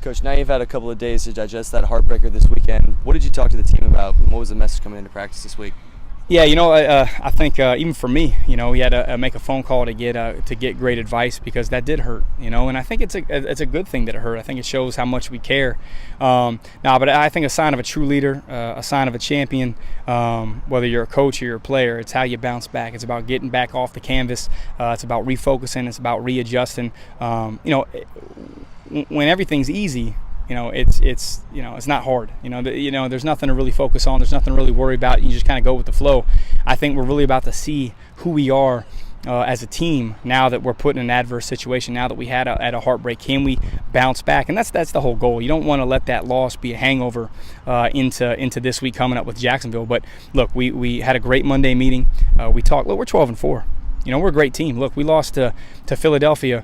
Coach, now you've had a couple of days to digest that heartbreaker this weekend. What did you talk to the team about? What was the message coming into practice this week? Yeah, I think even for me, we had to make a phone call to get great advice, because that did hurt, and I think it's a good thing that it hurt. I think it shows how much we care. But I think a sign of a true leader, a sign of a champion, whether you're a coach or you're a player, it's how you bounce back. It's about getting back off the canvas. It's about refocusing. It's about readjusting. When everything's easy, it's not hard. There's nothing to really focus on. There's nothing to really worry about. You just kind of go with the flow. I think we're really about to see who we are as a team now that we're put in an adverse situation. Now that we had a heartbreak, can we bounce back? And that's the whole goal. You don't want to let that loss be a hangover into this week coming up with Jacksonville. But look, we had a great Monday meeting. We talked. Look, we're 12-4. We're a great team. Look, we lost to Philadelphia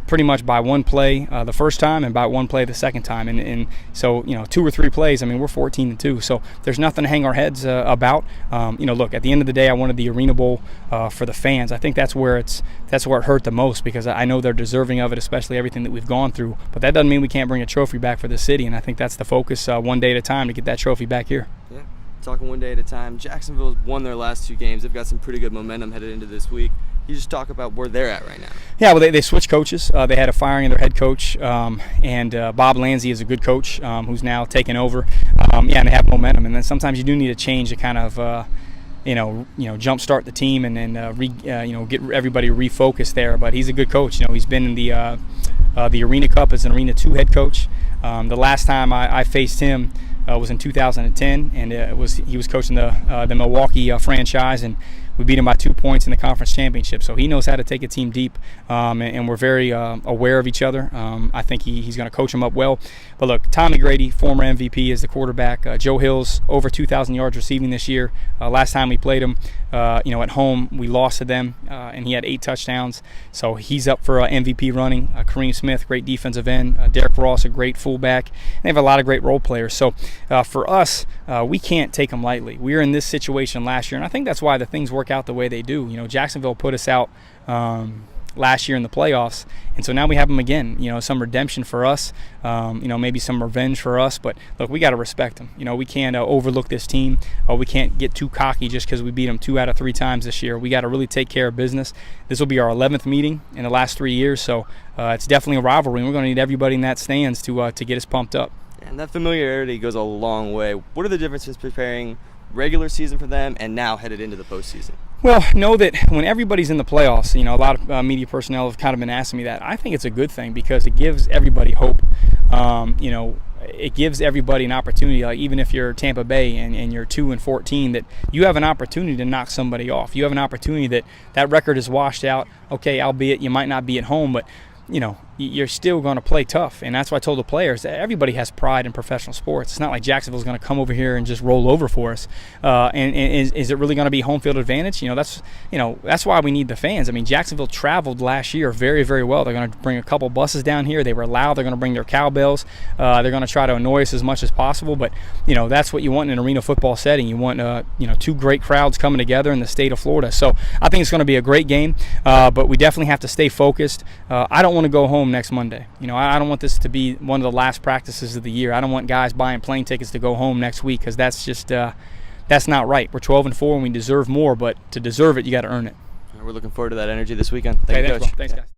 pretty much by one play the first time and by one play the second time. And so, 2 or 3 plays, we're 14-2. So there's nothing to hang our heads about. Look, at the end of the day, I wanted the Arena Bowl for the fans. I think that's where it hurt the most, because I know they're deserving of it, especially everything that we've gone through. But that doesn't mean we can't bring a trophy back for the city, and I think that's the focus, one day at a time, to get that trophy back here. Yeah. Talking one day at a time, Jacksonville's won their last 2 games. They've got some pretty good momentum headed into this week. You just talk about where they're at right now. Yeah, well, they switched coaches. They had a firing of their head coach, and Bob Lanzi is a good coach who's now taken over. And they have momentum. And then sometimes you do need a change to kind of jumpstart the team and then get everybody refocused there. But he's a good coach. He's been in the Arena Cup as an Arena 2 head coach. The last time I faced him was in 2010, and he was coaching the Milwaukee franchise, and we beat him by 2 points in the conference championship. So he knows how to take a team deep, and we're very aware of each other. I think he's going to coach them up well. But look, Tommy Grady, former MVP, is the quarterback. Joe Hill's over 2,000 yards receiving this year. Last time we played him, at home, we lost to them, and he had 8 touchdowns. So he's up for MVP running. Kareem Smith, great defensive end. Derek Ross, a great fullback. They have a lot of great role players. So for us, we can't take them lightly. We were in this situation last year, and I think that's why the things work out the way they do. Jacksonville put us out last year in the playoffs, and so now we have them again. Some redemption for us, maybe some revenge for us. But look, we got to respect them. We can't overlook this team. We can't get too cocky just because we beat them 2 out of 3 times this year. We got to really take care of business. This will be our 11th meeting in the last 3 years, so it's definitely a rivalry, and we're going to need everybody in that stands to get us pumped up. And that familiarity goes a long way. What are the differences preparing regular season for them and now headed into the postseason? Well, know that when everybody's in the playoffs, a lot of media personnel have kind of been asking me that. I think it's a good thing, because it gives everybody hope. It gives everybody an opportunity, like even if you're Tampa Bay and you're 2-14, that you have an opportunity to knock somebody off. You have an opportunity that record is washed out. Okay, albeit you might not be at home, but you're still going to play tough. And that's why I told the players that everybody has pride in professional sports. It's not like Jacksonville's going to come over here and just roll over for us. And is it really going to be home field advantage? That's why we need the fans. Jacksonville traveled last year very, very well. They're going to bring a couple buses down here. They were loud. They're going to bring their cowbells. They're going to try to annoy us as much as possible. But that's what you want in an arena football setting. You want 2 great crowds coming together in the state of Florida. So I think it's going to be a great game. But we definitely have to stay focused. I don't want to go home next Monday. I don't want this to be one of the last practices of the year. I don't want guys buying plane tickets to go home next week, because that's just that's not right. We're 12-4 and we deserve more, but to deserve it, you got to earn it. We're looking forward to that energy this weekend. Thank you, Coach. Thanks, guys.